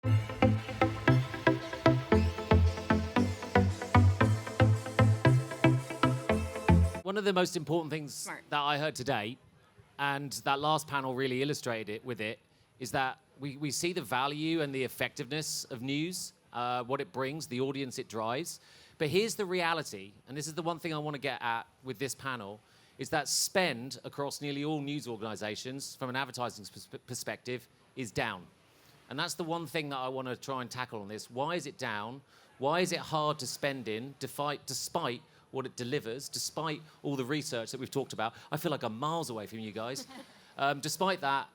One of the most important things Smart. that I heard today, and that last panel really illustrated it with it, is that we see the value and the effectiveness of news, what it brings, the audience it drives. But here's the reality, and this is the one thing I want to get at with this panel, is that spend across nearly all news organizations from an advertising perspective is down. And that's the one thing that I want to try and tackle on this. Why is it down? Why is it hard to spend in, despite what it delivers, despite all the research that we've talked about? I feel like I'm miles away from you guys. Despite that,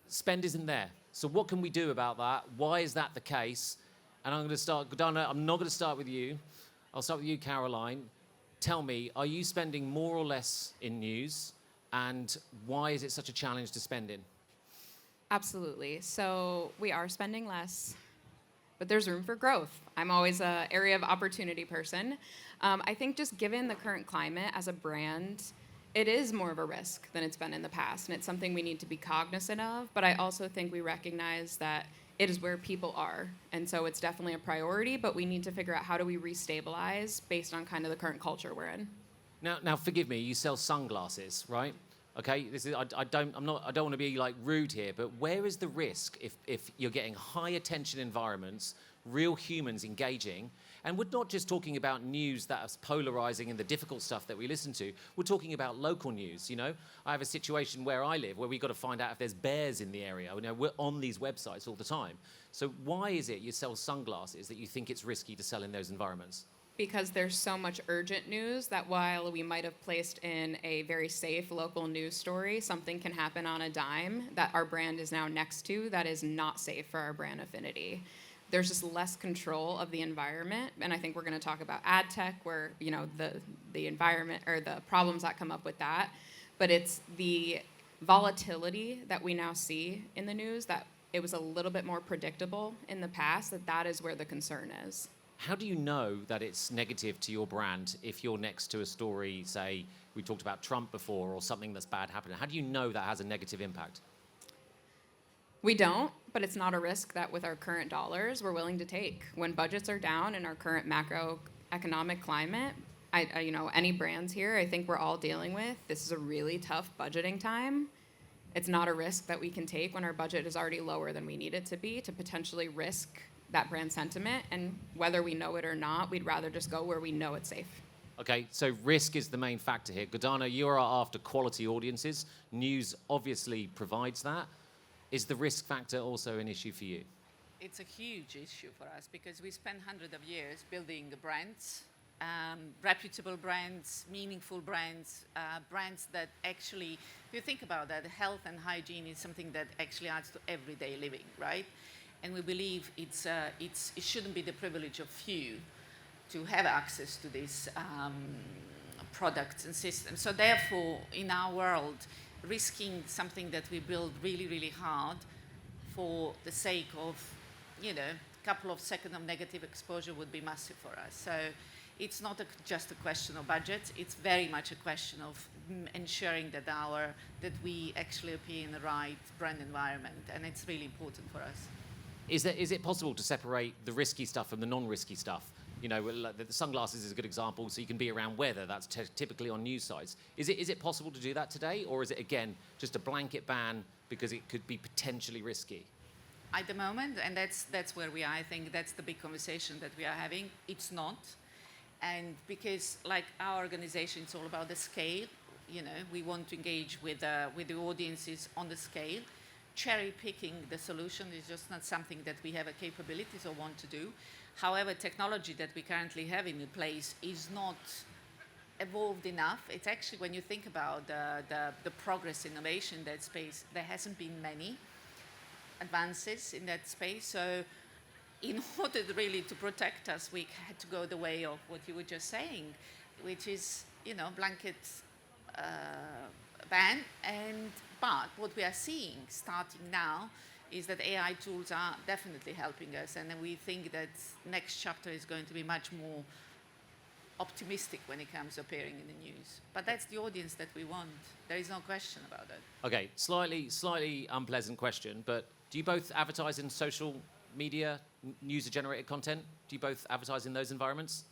spend isn't there. So what can we do about that? Why is that the case? And I'm going to start, Gordana, I'm not going to start with you. I'll start with you, Caroline. Tell me, are you spending more or less in news? And why is it such a challenge to spend in? Absolutely. So we are spending less, but there's room for growth. I'm always an area of opportunity person. I think just given the current climate as a brand, it is more of a risk than it's been in the past, and it's something we need to be cognizant of. But I also think we recognize that it is where people are, and so it's definitely a priority, but we need to figure out how do we restabilize based on kind of the current culture we're in. Now, forgive me. You sell sunglasses, right? Okay. I don't want to be like rude here, but where is the risk if you're getting high attention environments, real humans engaging, and we're not just talking about news that is polarizing and the difficult stuff that we listen to. We're talking about local news. You know, I have a situation where I live where we've got to find out if there's bears in the area. You know, we're on these websites all the time. So why is it you sell sunglasses that you think it's risky to sell in those environments? Because there's so much urgent news that while we might have placed in a very safe local news story, something can happen on a dime that our brand is now next to that is not safe for our brand affinity. There's just less control of the environment, and I think we're going to talk about ad tech, where the environment or the problems that come up with that. But it's the volatility that we now see in the news that it was a little bit more predictable in the past. That is where the concern is. How do you know that it's negative to your brand if you're next to a story, say, we talked about Trump before, or something that's bad happening? How do you know that has a negative impact? We don't, but it's not a risk that with our current dollars we're willing to take. When budgets are down in our current macroeconomic climate, any brands here, I think we're all dealing with, this is a really tough budgeting time. It's not a risk that we can take when our budget is already lower than we need it to be to potentially risk that brand sentiment, and whether we know it or not, we'd rather just go where we know it's safe. Okay, so risk is the main factor here. Gordana, you are after quality audiences. News obviously provides that. Is the risk factor also an issue for you? It's a huge issue for us because we spent hundreds of years building brands, reputable brands, meaningful brands, brands that actually, if you think about that, health and hygiene is something that actually adds to everyday living, right? And we believe it shouldn't be the privilege of few to have access to these products and systems. So therefore, in our world, risking something that we build really, really hard for the sake of, a couple of seconds of negative exposure would be massive for us. So it's not just a question of budget. It's very much a question of ensuring that we actually appear in the right brand environment, and it's really important for us. Is it possible to separate the risky stuff from the non-risky stuff? The sunglasses is a good example, so you can be around weather. That's typically on news sites. Is it possible to do that today, or is it, again, just a blanket ban because it could be potentially risky? At the moment, and that's where we are, I think that's the big conversation that we are having, it's not. And because, like our organization, it's all about the scale. We want to engage with the audiences on the scale. Cherry picking the solution is just not something that we have a capabilities or want to do. However, technology that we currently have in place is not evolved enough. It's actually, when you think about the progress innovation in that space, there hasn't been many advances in that space. So in order really to protect us, we had to go the way of what you were just saying, which is, blanket ban. But what we are seeing starting now is that AI tools are definitely helping us, and we think that next chapter is going to be much more optimistic when it comes to appearing in the news. But that's the audience that we want. There is no question about it. Okay, slightly unpleasant question, but do you both advertise in social media, user-generated content? Do you both advertise in those environments?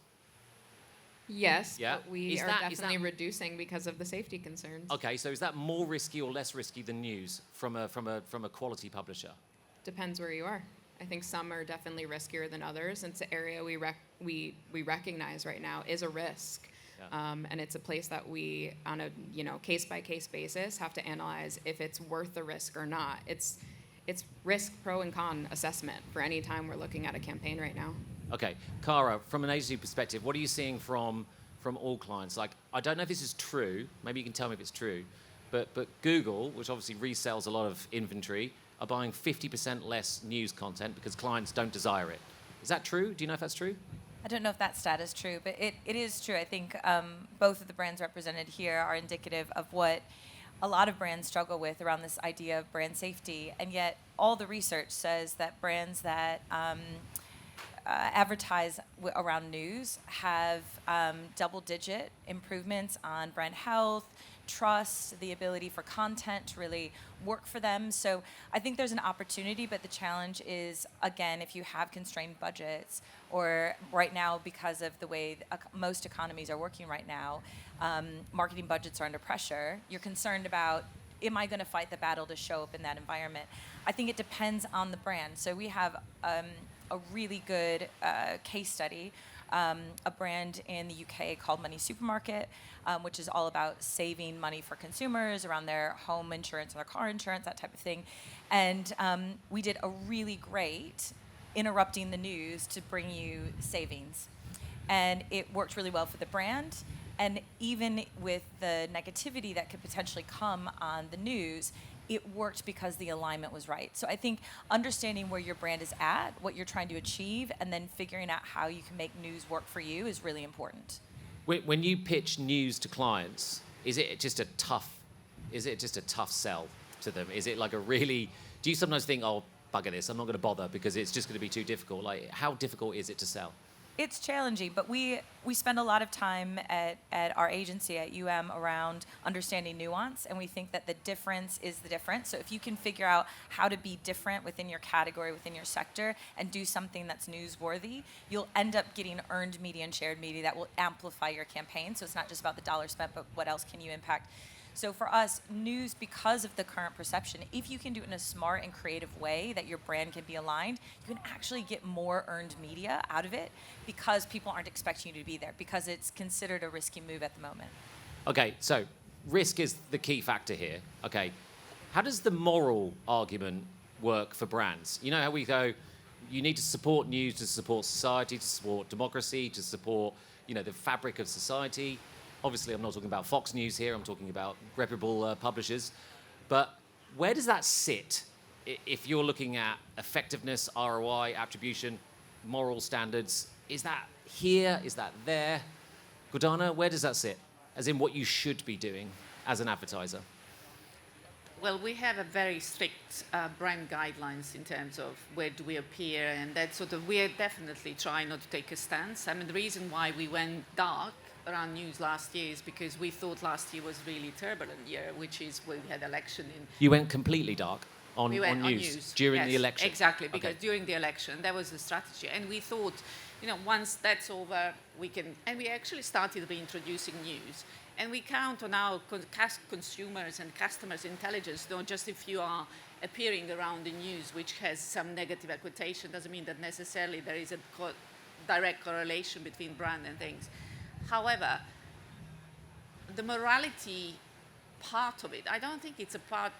Yes, Yeah. but we Is are that- is definitely that- reducing because of the safety concerns. Okay, so is that more risky or less risky than news from a quality publisher? Depends where you are. I think some are definitely riskier than others. It's an area we recognize right now is a risk. Yeah. And it's a place that we, on a case-by-case basis, have to analyze if it's worth the risk or not. It's risk pro and con assessment for any time we're looking at a campaign right now. Okay, Cara, from an agency perspective, what are you seeing from all clients? Like, I don't know if this is true. Maybe you can tell me if it's true. But Google, which obviously resells a lot of inventory, are buying 50% less news content because clients don't desire it. Is that true? Do you know if that's true? I don't know if that stat is true, but it is true. I think both of the brands represented here are indicative of what a lot of brands struggle with around this idea of brand safety. And yet all the research says that brands that advertise around news have double-digit improvements on brand health, trust, the ability for content to really work for them. So I think there's an opportunity, but the challenge is, again, if you have constrained budgets, or right now because of the way most economies are working right now, marketing budgets are under pressure. You're concerned about, am I going to fight the battle to show up in that environment? I think it depends on the brand. So we have a really good case study, a brand in the UK called Money Supermarket, which is all about saving money for consumers around their home insurance, their car insurance, that type of thing. And we did a really great interrupting the news to bring you savings. And it worked really well for the brand. And even with the negativity that could potentially come on the news, it worked because the alignment was right. So I think understanding where your brand is at, what you're trying to achieve, and then figuring out how you can make news work for you is really important. When you pitch news to clients, is it just a tough sell to them? Is it like do you sometimes think, oh, bugger this, I'm not going to bother because it's just going to be too difficult? Like, how difficult is it to sell? It's challenging, but we spend a lot of time at our agency at around understanding nuance, and we think that the difference is the difference. So if you can figure out how to be different within your category, within your sector, and do something that's newsworthy, you'll end up getting earned media and shared media that will amplify your campaign. So it's not just about the dollar spent, but what else can you impact? So for us, news, because of the current perception, if you can do it in a smart and creative way that your brand can be aligned, you can actually get more earned media out of it because people aren't expecting you to be there, because it's considered a risky move at the moment. Okay, so risk is the key factor here. Okay, how does the moral argument work for brands? You know how we go, you need to support news to support society, to support democracy, to support, the fabric of society. Obviously, I'm not talking about Fox News here. I'm talking about reputable publishers. But where does that sit if you're looking at effectiveness, ROI, attribution, moral standards? Is that here? Is that there? Gordana, where does that sit? As in what you should be doing as an advertiser? Well, we have a very strict brand guidelines in terms of where do we appear, and that we're definitely trying not to take a stance. I mean, the reason why we went dark around news last year is because we thought last year was really turbulent year, which is when we had election in. You went completely dark on news during the election. Exactly, because during the election that was the strategy, and we thought, once that's over, we can, and we actually started reintroducing news, and we count on our consumers and customers' intelligence. Not just if you are appearing around the news, which has some negative connotation, doesn't mean that necessarily there is a direct correlation between brand and things. However, the morality part of it, I don't think it's a part,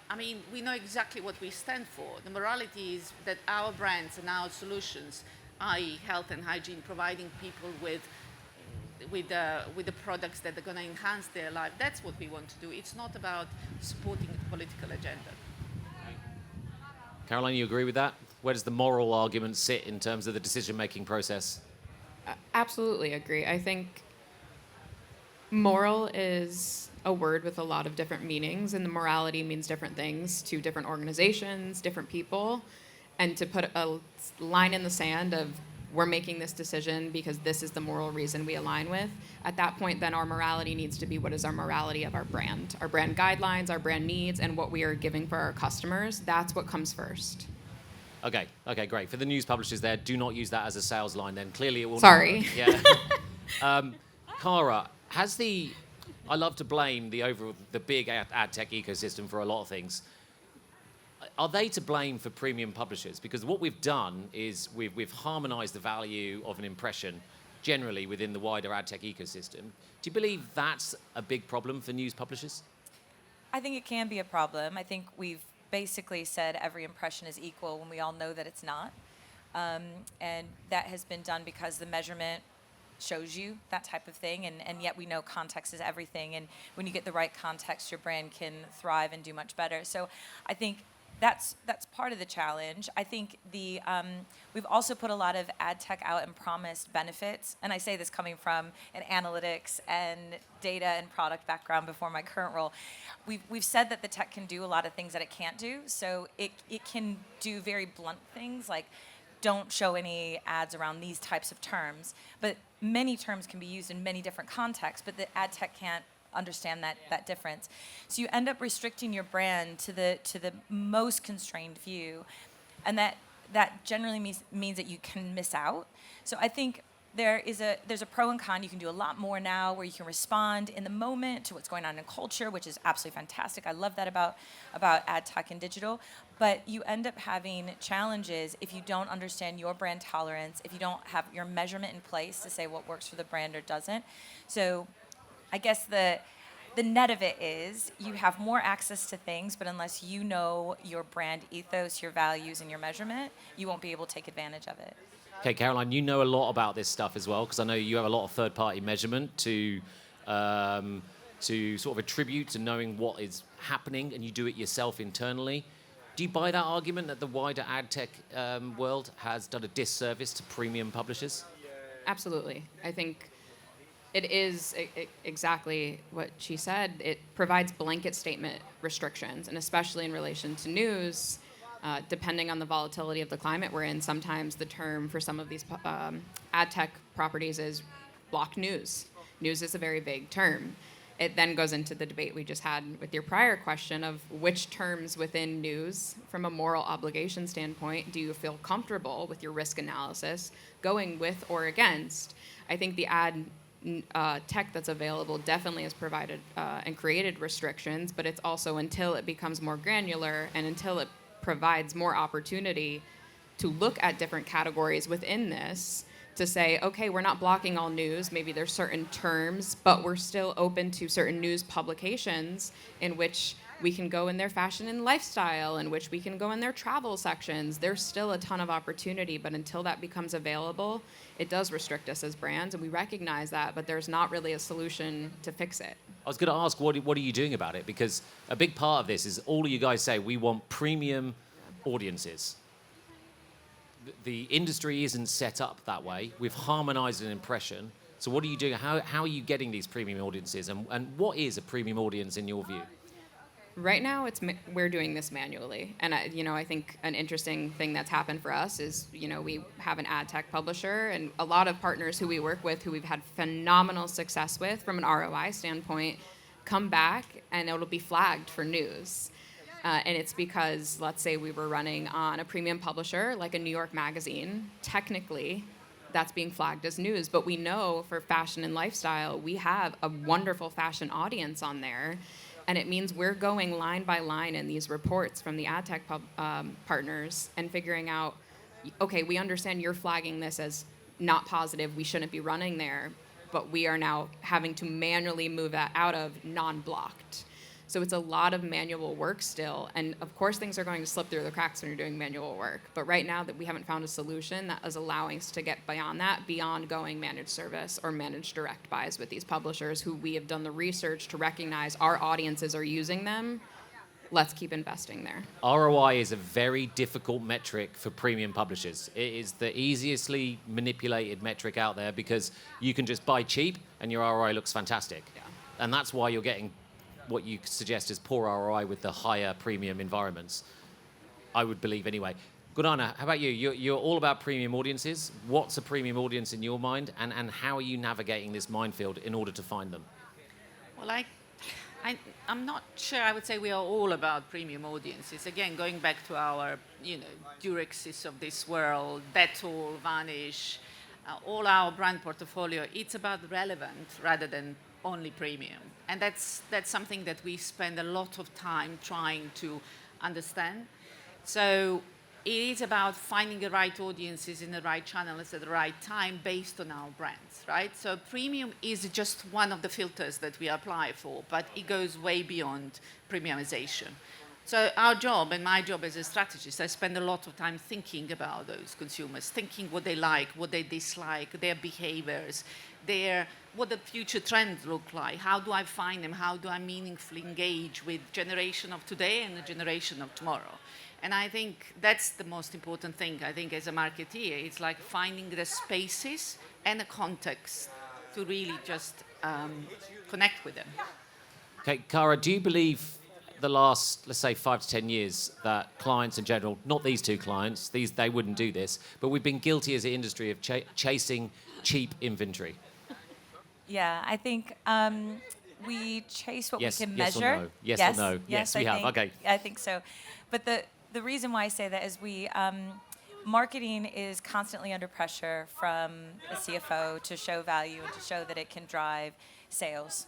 we know exactly what we stand for. The morality is that our brands and our solutions, i.e. health and hygiene, providing people with the products that are going to enhance their life, that's what we want to do. It's not about supporting a political agenda. Caroline, you agree with that? Where does the moral argument sit in terms of the decision-making process? Absolutely agree. I think moral is a word with a lot of different meanings, and the morality means different things to different organizations, different people. And to put a line in the sand of we're making this decision because this is the moral reason we align with, at that point, then our morality needs to be what is our morality of our brand guidelines, our brand needs, and what we are giving for our customers. That's what comes first. Okay, great. For the news publishers there, do not use that as a sales line then. Clearly it will Sorry. not work. Yeah. Cara, I love to blame the big ad tech ecosystem for a lot of things. Are they to blame for premium publishers? Because what we've done is we've harmonized the value of an impression generally within the wider ad tech ecosystem. Do you believe that's a big problem for news publishers? I think it can be a problem. I think we've basically said every impression is equal when we all know that it's not. And that has been done because the measurement shows you that type of thing, and yet we know context is everything. And when you get the right context, your brand can thrive and do much better. So I think that's part of the challenge. I think we've also put a lot of ad tech out and promised benefits. And I say this coming from an analytics and data and product background before my current role. We've said that the tech can do a lot of things that it can't do. So it can do very blunt things like don't show any ads around these types of terms. But many terms can be used in many different contexts, but the ad tech can't understand that difference. So you end up restricting your brand to the most constrained view, and that generally means that you can miss out. So I think there's a pro and con. You can do a lot more now where you can respond in the moment to what's going on in culture, which is absolutely fantastic. I love that about ad tech and digital. But you end up having challenges if you don't understand your brand tolerance, if you don't have your measurement in place to say what works for the brand or doesn't. So I guess the net of it is you have more access to things, but unless you know your brand ethos, your values, and your measurement, you won't be able to take advantage of it. Okay, Caroline, you know a lot about this stuff as well, because I know you have a lot of third-party measurement to sort of attribute to knowing what is happening, and you do it yourself internally. Do you buy that argument that the wider ad tech world has done a disservice to premium publishers? Absolutely. I think it is exactly what she said. It provides blanket statement restrictions, and especially in relation to news, depending on the volatility of the climate we're in, sometimes the term for some of these ad tech properties is block news. News is a very vague term. It then goes into the debate we just had with your prior question of which terms within news, from a moral obligation standpoint, do you feel comfortable with your risk analysis going with or against? I think the ad tech that's available definitely has provided and created restrictions, but it's also until it becomes more granular and until it provides more opportunity to look at different categories within this to say, okay, we're not blocking all news, maybe there's certain terms, but we're still open to certain news publications in which we can go in their fashion and lifestyle, in which we can go in their travel sections. There's still a ton of opportunity, but until that becomes available, it does restrict us as brands, and we recognize that, but there's not really a solution to fix it. I was going to ask, what are you doing about it? Because a big part of this is all of you guys say we want premium audiences. The industry isn't set up that way. We've harmonized an impression. So what are you doing? How are you getting these premium audiences? And what is a premium audience in your view? Right now, we're doing this manually. And I think an interesting thing that's happened for us is, we have an ad tech publisher and a lot of partners who we work with who we've had phenomenal success with from an ROI standpoint come back and it'll be flagged for news. And it's because, let's say we were running on a premium publisher like a New York magazine. Technically, that's being flagged as news. But we know for fashion and lifestyle, we have a wonderful fashion audience on there. And it means we're going line by line in these reports from the ad tech partners and figuring out, okay, we understand you're flagging this as not positive, we shouldn't be running there. But we are now having to manually move that out of non-blocked. So it's a lot of manual work still. And of course, things are going to slip through the cracks when you're doing manual work. But right now that we haven't found a solution that is allowing us to get beyond that, beyond going managed service or managed direct buys with these publishers who we have done the research to recognize our audiences are using them. Let's keep investing there. ROI is a very difficult metric for premium publishers. It is the easiestly manipulated metric out there because you can just buy cheap and your ROI looks fantastic. Yeah. And that's why you're getting what you suggest is poor ROI with the higher premium environments, I would believe anyway. Gordana, how about you? You're all about premium audiences. What's a premium audience in your mind, and how are you navigating this minefield in order to find them? Well, I'm not sure I would say we are all about premium audiences. Again, going back to our, Durexes of this world, Dettol, Vanish, all our brand portfolio, it's about relevant rather than only premium. And that's something that we spend a lot of time trying to understand. So it is about finding the right audiences in the right channels at the right time based on our brands, right? So premium is just one of the filters that we apply for, but it goes way beyond premiumization. So our job and my job as a strategist, I spend a lot of time thinking about those consumers, thinking what they like, what they dislike, their behaviors, what the future trends look like, how do I find them, how do I meaningfully engage with generation of today and the generation of tomorrow. And I think that's the most important thing. I think as a marketeer, it's like finding the spaces and a context to really just connect with them. Okay, Cara, do you believe the last, let's say, 5 to 10 years that clients in general, not these two clients, they wouldn't do this, but we've been guilty as an industry of chasing cheap inventory? Yeah, I think we chase what we can yes measure. Or no? Yes or no? Yes, we have. Okay. I think so. But the reason why I say that is marketing is constantly under pressure from the CFO to show value and to show that it can drive sales.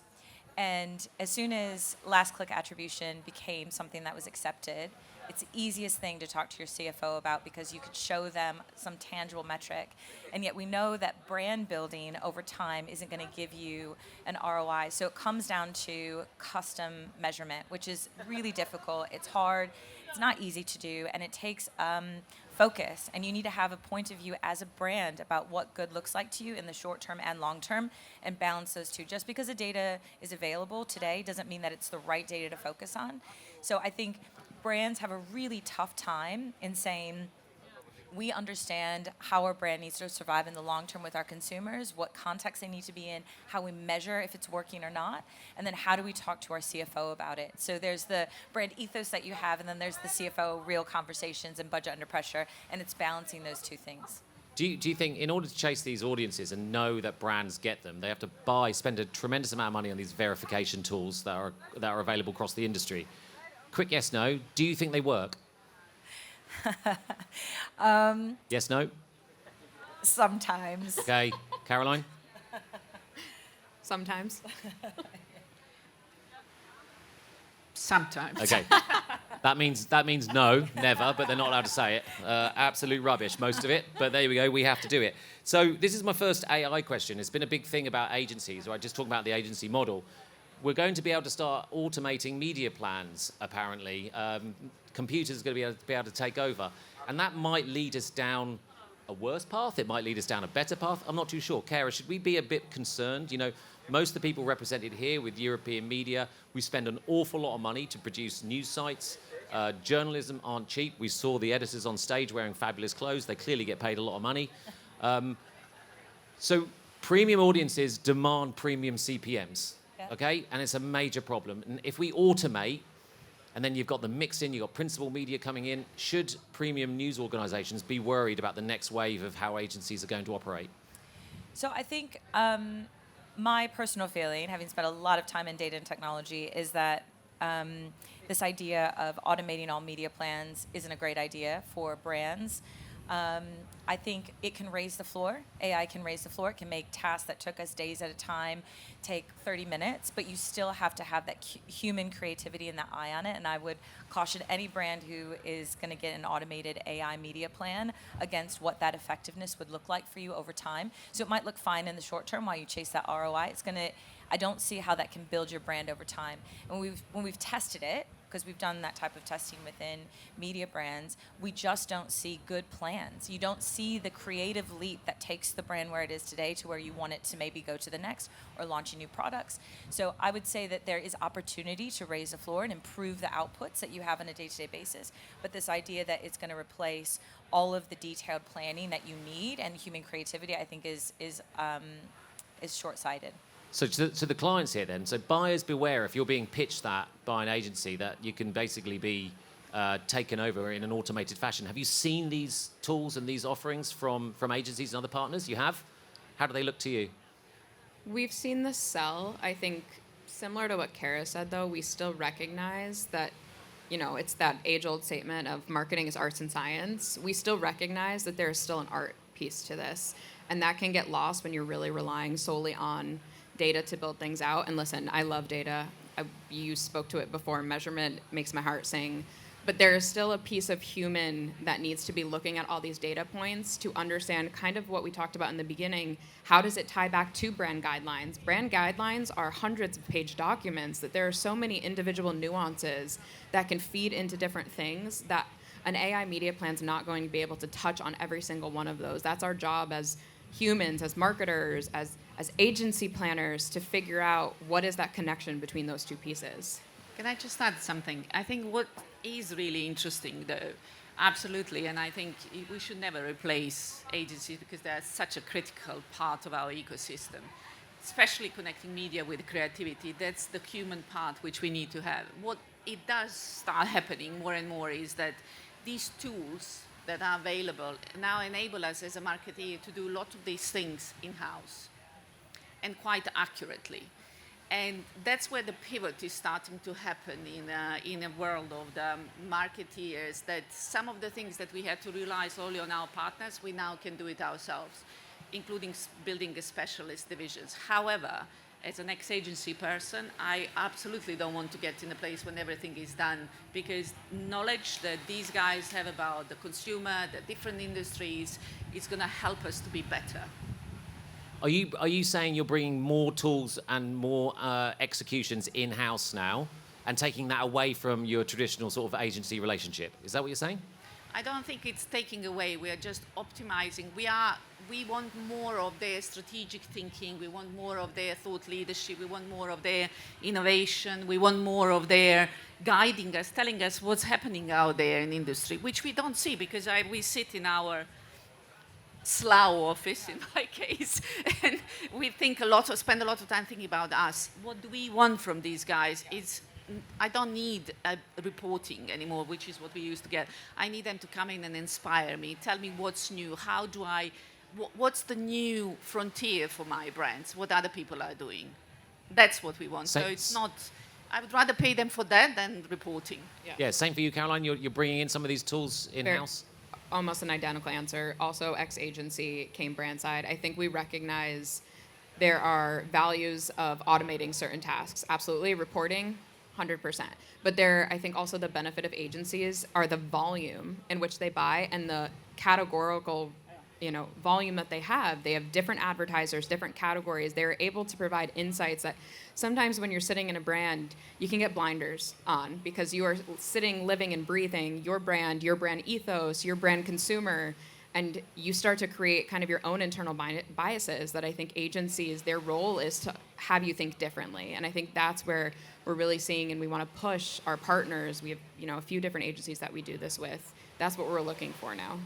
And as soon as last click attribution became something that was accepted, it's the easiest thing to talk to your CFO about because you could show them some tangible metric. And yet we know that brand building over time isn't going to give you an ROI. So it comes down to custom measurement, which is really difficult. It's hard. It's not easy to do. And it takes focus. And you need to have a point of view as a brand about what good looks like to you in the short term and long term and balance those two. Just because the data is available today doesn't mean that it's the right data to focus on. So I think brands have a really tough time in saying, we understand how our brand needs to survive in the long term with our consumers, what context they need to be in, how we measure if it's working or not, and then how do we talk to our CFO about it. So there's the brand ethos that you have, and then there's the CFO real conversations and budget under pressure, and it's balancing those two things. Do you think in order to chase these audiences and know that brands get them, they have to spend a tremendous amount of money on these verification tools that are available across the industry? Quick yes, no. Do you think they work? Yes, no? Sometimes. Okay. Caroline? Sometimes. Sometimes. Okay. That means no, never, but they're not allowed to say it. Absolute rubbish, most of it. But there we go, we have to do it. So this is my first AI question. It's been a big thing about agencies, right? Just talking about the agency model. We're going to be able to start automating media plans, apparently. Computers are going to be able to take over. And that might lead us down a worse path. It might lead us down a better path. I'm not too sure. Cara, should we be a bit concerned? You know, most of the people represented here with European media, we spend an awful lot of money to produce news sites. Journalism aren't cheap. We saw the editors on stage wearing fabulous clothes. They clearly get paid a lot of money. So premium audiences demand premium CPMs. Okay, and it's a major problem. And if we automate, and then you've got the mix in, you've got principal media coming in, should premium news organizations be worried about the next wave of how agencies are going to operate? So I think my personal feeling, having spent a lot of time in data and technology, is that this idea of automating all media plans isn't a great idea for brands. I think it can raise the floor. AI can raise the floor. It can make tasks that took us days at a time take 30 minutes, but you still have to have that human creativity and that eye on it. And I would caution any brand who is going to get an automated AI media plan against what that effectiveness would look like for you over time. So it might look fine in the short term while you chase that ROI. I don't see how that can build your brand over time. And when we've tested it, because we've done that type of testing within media brands, we just don't see good plans. You don't see the creative leap that takes the brand where it is today to where you want it to maybe go to the next or launching new products. So I would say that there is opportunity to raise the floor and improve the outputs that you have on a day-to-day basis. But this idea that it's going to replace all of the detailed planning that you need and human creativity, I think is short-sighted. So to the clients here then, so buyers beware if you're being pitched that by an agency that you can basically be taken over in an automated fashion. Have you seen these tools and these offerings from agencies and other partners? You have? How do they look to you? We've seen this sell. I think Similar to what Kara said, though, we still recognize that, it's that age-old statement of marketing is arts and science. We still recognize that there is still an art piece to this, and that can get lost when you're really relying solely on data to build things out. And listen, I love data. You spoke to it before. Measurement makes my heart sing. But there is still a piece of human that needs to be looking at all these data points to understand kind of what we talked about in the beginning. How does it tie back to brand guidelines? Brand guidelines are hundreds of page documents that there are so many individual nuances that can feed into different things that an AI media plan's not going to be able to touch on every single one of those. That's our job as humans, as marketers, as agency planners, to figure out what is that connection between those two pieces. Can I just add something? I think what is really interesting, though, absolutely, and I think we should never replace agencies because they're such a critical part of our ecosystem, especially connecting media with creativity. That's the human part which we need to have. What it does start happening more and more is that these tools that are available now enable us as a marketeer to do a lot of these things in-house and quite accurately. And that's where the pivot is starting to happen in a world of the marketeers, that some of the things that we had to rely solely on our partners, we now can do it ourselves, including building a specialist divisions. However, as an ex-agency person, I absolutely don't want to get in a place when everything is done, because knowledge that these guys have about the consumer, the different industries, is going to help us to be better. Are you saying you're bringing more tools and more executions in-house now and taking that away from your traditional sort of agency relationship? Is that what you're saying? I don't think it's taking away. We are just optimizing. We want more of their strategic thinking. We want more of their thought leadership. We want more of their innovation. We want more of their guiding us, telling us what's happening out there in industry, which we don't see because we sit in our Slough office, in my case, and we spend a lot of time thinking about us. What do we want from these guys? I don't need reporting anymore, which is what we used to get. I need them to come in and inspire me, tell me what's new, what's the new frontier for my brands, what other people are doing. That's what we want. So it's not, I would rather pay them for that than reporting. Yeah, same for you, Caroline. You're bringing in some of these tools in-house? Almost an identical answer. Also, ex-agency, came brand side. I think we recognize there are values of automating certain tasks. Absolutely, reporting, 100%. But I think also the benefit of agencies are the volume in which they buy and the categorical volume that they have. They have different advertisers, different categories. They're able to provide insights that sometimes when you're sitting in a brand, you can get blinders on because you are sitting, living, and breathing your brand ethos, your brand consumer, and you start to create kind of your own internal biases that I think agencies, their role is to have you think differently. And I think that's where we're really seeing, and we want to push our partners. We have, a few different agencies that we do this with. That's what we're looking for now.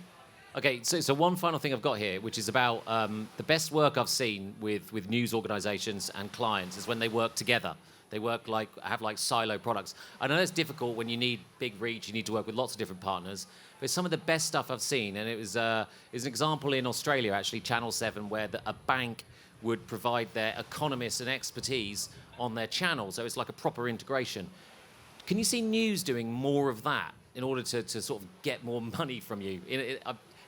Okay, so one final thing I've got here, which is about the best work I've seen with news organisations and clients is when they work together. They have silo products. I know it's difficult when you need big reach, you need to work with lots of different partners, but some of the best stuff I've seen, and it was an example in Australia, actually, Channel 7, where a bank would provide their economists and expertise on their channel, so it's like a proper integration. Can you see news doing more of that in order to sort of get more money from you?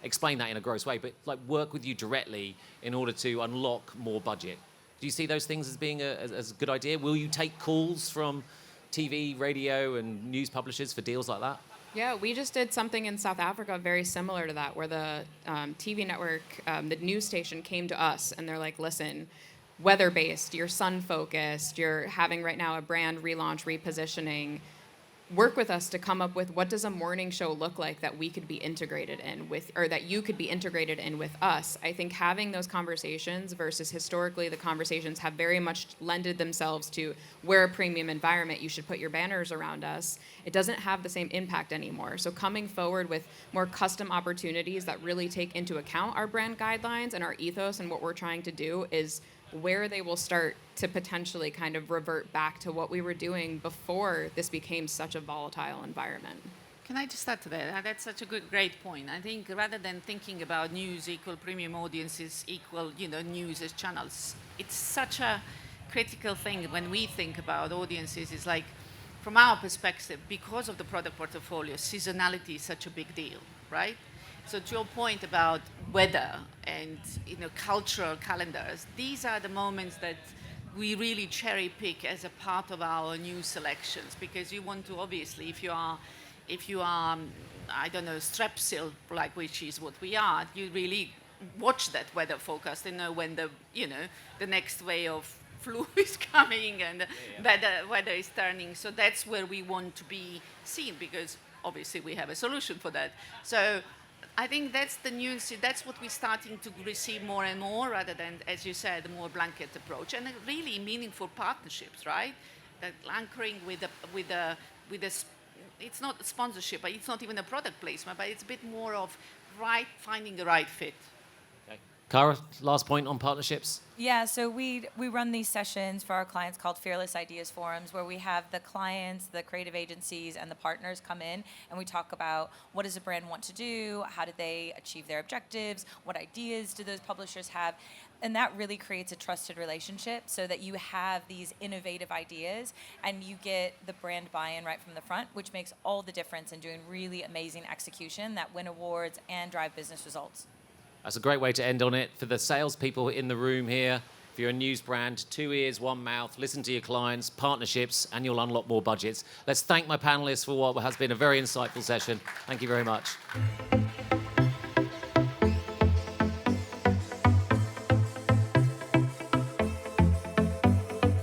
Explain that in a gross way, but work with you directly in order to unlock more budget. Do you see those things as being as a good idea? Will you take calls from TV, radio, and news publishers for deals like that? Yeah, we just did something in South Africa very similar to that, where the TV network, the news station came to us, and they're like, listen, weather-based, you're sun-focused, you're having right now a brand relaunch, repositioning. Work with us to come up with what does a morning show look like that we could be integrated in with, or that you could be integrated in with us. I think having those conversations versus historically the conversations have very much lended themselves to we're a premium environment, you should put your banners around us. It doesn't have the same impact anymore. So coming forward with more custom opportunities that really take into account our brand guidelines and our ethos and what we're trying to do is where they will start to potentially kind of revert back to what we were doing before this became such a volatile environment. Can I just add to that? That's such a great point. I think rather than thinking about news equal premium audiences equal, news as channels, it's such a critical thing when we think about audiences is like, from our perspective, because of the product portfolio, seasonality is such a big deal, right? So to your point about weather and cultural calendars, these are the moments that we really cherry pick as a part of our new selections, because you want to, obviously, if you are I don't know, strepsil, like, which is what we are, you really watch that weather forecast and know when the next wave of flu is coming and weather is turning. So that's where we want to be seen, because obviously we have a solution for that. So I think that's the news. That's what we're starting to receive more and more, rather than, as you said, a more blanket approach and really meaningful partnerships, right? That anchoring with a it's not a sponsorship, but it's not even a product placement, but it's a bit more of finding the right fit. Okay. Cara, last point on partnerships? Yeah, so we run these sessions for our clients called Fearless Ideas Forums, where we have the clients, the creative agencies, and the partners come in, and we talk about what does a brand want to do, how do they achieve their objectives, what ideas do those publishers have, and that really creates a trusted relationship so that you have these innovative ideas and you get the brand buy-in right from the front, which makes all the difference in doing really amazing execution that win awards and drive business results. That's a great way to end on it. For the salespeople in the room here, if you're a news brand, 2 ears, 1 mouth, listen to your clients, partnerships, and you'll unlock more budgets. Let's thank my panelists for what has been a very insightful session. Thank you very much.